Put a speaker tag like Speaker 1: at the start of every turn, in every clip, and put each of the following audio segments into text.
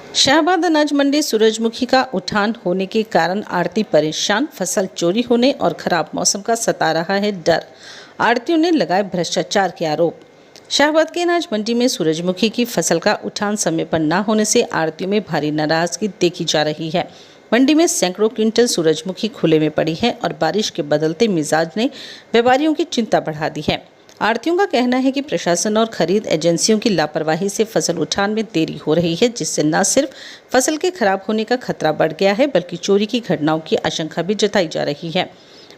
Speaker 1: शाहबाद अनाज मंडी सूरजमुखी का उठान होने के कारण आड़ती परेशान। फसल चोरी होने और खराब मौसम का सता रहा है डर। आड़तियों ने लगाए भ्रष्टाचार के आरोप। शाहबाद के अनाज मंडी में सूरजमुखी की फसल का उठान समय पर न होने से आड़तियों में भारी नाराजगी देखी जा रही है। मंडी में सैकड़ों क्विंटल सूरजमुखी खुले में पड़ी है और बारिश के बदलते मिजाज ने व्यापारियों की चिंता बढ़ा दी है। आड़तियों का कहना है कि प्रशासन और खरीद एजेंसियों की लापरवाही से फसल उठान में देरी हो रही है, जिससे न सिर्फ फसल के खराब होने का खतरा बढ़ गया है बल्कि चोरी की घटनाओं की आशंका भी जताई जा रही है।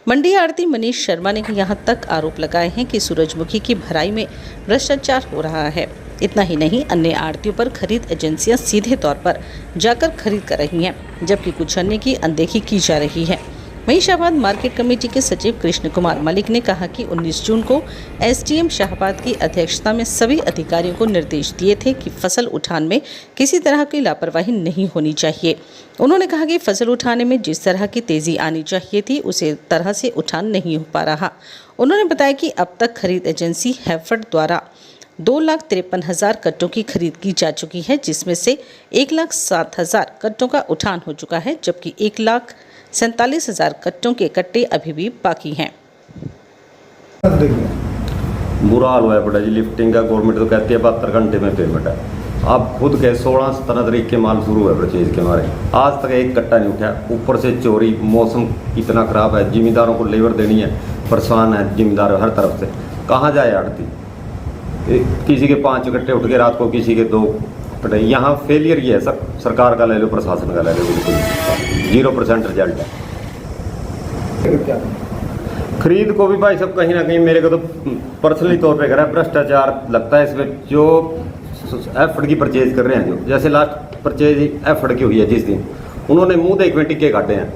Speaker 1: मंडी आड़ती मनीष शर्मा ने यहां तक आरोप लगाए हैं कि सूरजमुखी की भराई में भ्रष्टाचार हो रहा है। इतना ही नहीं, अन्य आड़तियों पर खरीद एजेंसियां सीधे तौर पर जाकर खरीद कर रही हैं, जबकि कुछ अन्य की अनदेखी की जा रही है। वहीं शाहबाद मार्केट कमेटी के सचिव कृष्ण कुमार मलिक ने कहा कि 19 जून को एसडीएम शाहबाद की अध्यक्षता में सभी अधिकारियों को निर्देश दिए थे कि फसल उठान में किसी तरह की लापरवाही नहीं होनी चाहिए। उन्होंने कहा कि फसल उठाने में जिस तरह की तेजी आनी चाहिए थी उसे तरह से उठान नहीं हो पा रहा। उन्होंने बताया कि अब तक खरीद एजेंसी हैफर्ड द्वारा 2,53,000 कट्टों की खरीद की जा चुकी है, जिसमें से 1,07,000 कट्टों का उठान हो चुका है, जबकि 1,47,000 कट्टों के कट्टे अभी भी बाकी हैं।
Speaker 2: बुरा हाल हुआ है बड़ा जी। लिफ्टिंग का गवर्नमेंट तो कहती है 72 घंटे में पेमेंट है। अब खुद के 16-17 तारीख के माल शुरू है परचेज के हमारे, आज तक एक कट्टा नहीं उठा। ऊपर से चोरी, मौसम इतना ख़राब है, जिम्मेदारों को लेबर देनी है, परेशान है जिम्मेदार हर तरफ से। कहाँ जाए आड़ती? किसी के 5 कट्टे उठ के रात को, किसी के 2 कट्टे। यहाँ फेलियर ये है सर, सरकार का ले लो, प्रशासन का ले लो, बिल्कुल 0% रिजल्ट है। खरीद को भी भाई सब कहीं ना कहीं मेरे को तो पर्सनली तौर पे करा भ्रष्टाचार लगता है इसमें। जो एफर्ड की परचेज कर रहे हैं, जो जैसे लास्ट परचेज एफर्ड की हुई है जिस दिन, उन्होंने मुंह देख में टिक्के काटे हैं।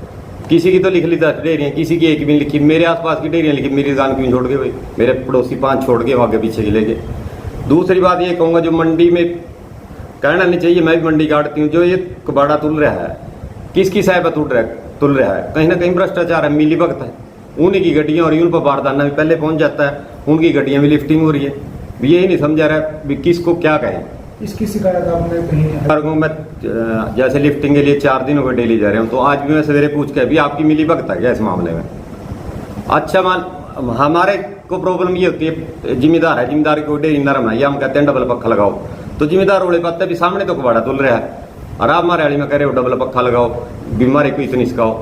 Speaker 2: किसी की तो लिख ली 10 डेयरियाँ, किसी की एक भी लिखी। मेरे आसपास की डेयरियाँ लिखी, मेरी दुकान क्यों छोड़ गए भाई? मेरे पड़ोसी 5 छोड़ गए, आगे पीछे ले गए। दूसरी बात ये कहूँगा, जो मंडी में कहना नहीं चाहिए, मैं भी मंडी काटती हूँ, जो ये कबाड़ा तुल रहा है, किसकी साहिबा तुल रहा है? कहीं ना कहीं भ्रष्टाचार है, मिली भगत है। उन्हीं की गड्डियाँ और उन पर बारदाना भी पहले पहुँच जाता है, उनकी गड्डियाँ भी लिफ्टिंग हो रही है। यही नहीं समझा रहा किसको क्या कहें।
Speaker 3: इसकी शिकायत आपने कहीं?
Speaker 2: मैं जैसे लिफ्टिंग के लिए 4 दिनों पर डेली जा रहा हूँ, तो आज भी मैं सवेरे पूछ के अभी आपकी मिली भगत है क्या इस मामले में? अच्छा मान हमारे को प्रॉब्लम ये होती है, जिम्मेदार है, जिम्मेदार को डेरी नरम है, या हम कहते हैं डबल पक्खा लगाओ, तो जिम्मेदार रोड़े पाते हैं भी सामने तो कबाड़ा तुल रहा है और आप हमारे आड़ी में कह रहे हो डबल पक्खा लगाओ, बीमारी को इतनी सिखाओ,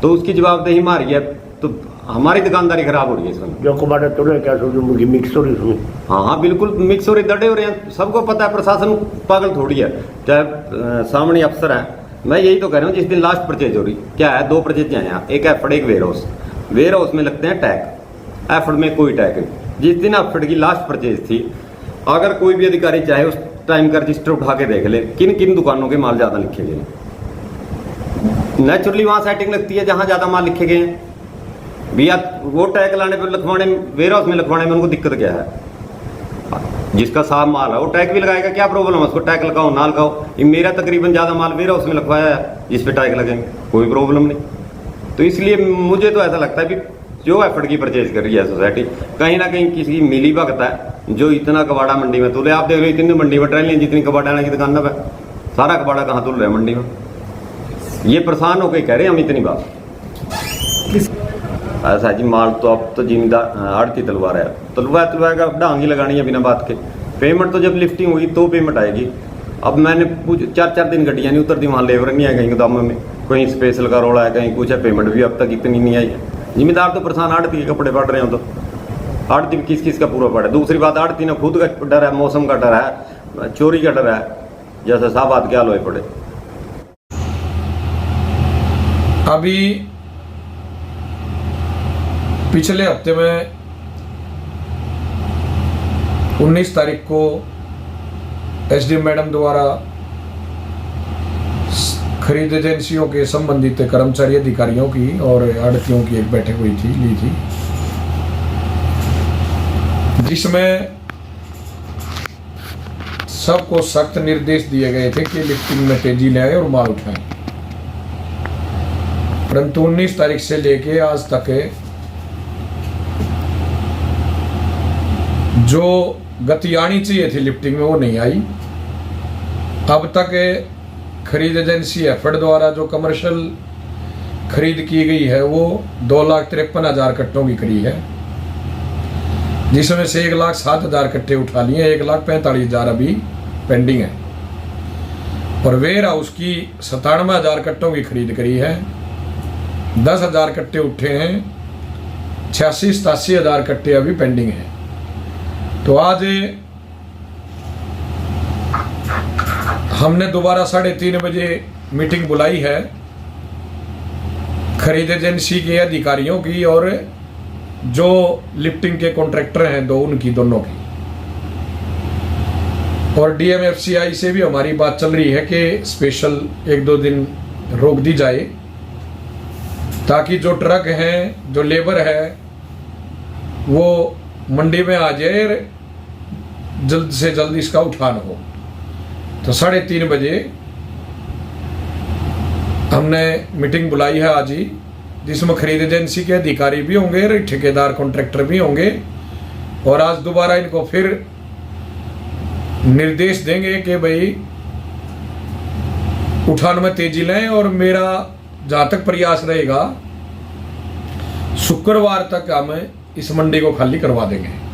Speaker 2: तो उसकी जवाबदेही हमारी है। तो हमारी दुकानदारी खराब हो रही है इसमें।
Speaker 4: जो कबाड़ा तुल रहे क्या सूरजमुखी मिक्स हो रही है?
Speaker 2: हाँ बिल्कुल मिक्स हो रही, दड़े हो रहे हैं। सबको पता है, प्रशासन पागल थोड़ी है, चाहे सामने अफसर है। मैं यही तो कह रहा हूँ, जिस दिन लास्ट परचेज हो रही क्या है, 2 परचेज हैं यहाँ, एक एफर्ड एक वेयर हाउस में लगते हैं टैग, एफर्ड में कोई टैग नहीं। जिस दिन एफर्ड की लास्ट परचेज थी, अगर कोई भी अधिकारी चाहे उस टाइम का रजिस्टर उठा के देख ले, किन किन दुकानों के माल ज्यादा लिखे गए। नेचुरली वहां सेटिंग लगती है जहां ज्यादा माल लिखे गए हैं। भैया वो टैग लाने पर लिखवाने, वेयर हाउस में लिखवाने में उनको दिक्कत क्या है? जिसका साफ माल है वो टैग भी लगाएगा, क्या प्रॉब्लम है? उसको टैग लगाओ ना लगाओ। मेरा तकरीबन ज्यादा माल वेयर हाउस में लिखवाया है जिस पे टैग लगेंगे, कोई प्रॉब्लम नहीं। तो इसलिए मुझे तो ऐसा लगता है कि जो एफर्ड की परचेज कर रही है सोसाइटी, कहीं ना कहीं किसी मिली भगत है जो इतना कबाड़ा मंडी में तुले। आप देख रहे हो इतनी मंडी में ट्रेन जितनी कबाड़ा की दुकान पर, सारा कबाड़ा कहाँ तुल रहे हैं मंडी में? ये परेशान होकर कह रहे हैं हम इतनी बात। ऐसा जी माल तो अब तो जिम्मेदार आड़ती तलवा रहा है, तलवाएगा, डांगी लगानी है बिना बात के। पेमेंट तो जब लिफ्टिंग होगी तो पेमेंट आएगी। अब मैंने 4-4 दिन गड्डियाँ नहीं उतरती, वहाँ लेबर नहीं है, कहीं गोदामों में कहीं स्पेशल का रोड़ा है, कहीं कुछ है। पेमेंट भी अब तक इतनी नहीं आई है। जिम्मेदार तो परेशान आड़ती के कपड़े पड़ रहे हो, तो आड़ती किस किस का पूरा पड़ा है। दूसरी बात, आड़ती ने खुद का डर है, मौसम का डर है, चोरी का डर है, जैसे शाहबाद क्या लोए पड़े।
Speaker 3: अभी पिछले हफ्ते में 19 तारीख को एसडीएम मैडम द्वारा खरीद एजेंसियों के संबंधित कर्मचारी अधिकारियों की और आड़तियों की एक बैठक ली थी, जिसमें सबको सख्त निर्देश दिए गए थे कि लिफ्टिंग में तेजी ले आए और माल उठाएं। परंतु 19 तारीख से लेके आज तक जो गति आनी चाहिए थी लिफ्टिंग में वो नहीं आई। अब तक खरीद एजेंसी एफर्ड द्वारा जो कमर्शियल खरीद की गई है वो 2,53,000 कट्टों की खरीद है, जिसमें से 1,07,000 कट्टे उठा लिए, 1,45,000 अभी पेंडिंग है। और वेयर हाउस की 97,000 कट्टों की खरीद करी है, 10,000 कट्टे उठे हैं, 86-87,000 कट्टे अभी पेंडिंग हैं। तो आज हमने दोबारा 3:30 बजे मीटिंग बुलाई है खरीद एजेंसी के अधिकारियों की और जो लिफ्टिंग के कॉन्ट्रैक्टर हैं उनकी दोनों की। और DMFCI से भी हमारी बात चल रही है कि स्पेशल 1-2 दिन रोक दी जाए, ताकि जो ट्रक हैं, जो लेबर है, वो मंडी में आ जाए, जल्द से जल्द इसका उठान हो। तो 3:30 बजे हमने मीटिंग बुलाई है आज ही, जिसमें खरीद एजेंसी के अधिकारी भी होंगे, ठेकेदार कॉन्ट्रैक्टर भी होंगे। और आज दोबारा इनको फिर निर्देश देंगे कि भाई उठान में तेजी लें। और मेरा जहाँ तक प्रयास रहेगा, शुक्रवार तक हम इस मंडी को खाली करवा देंगे।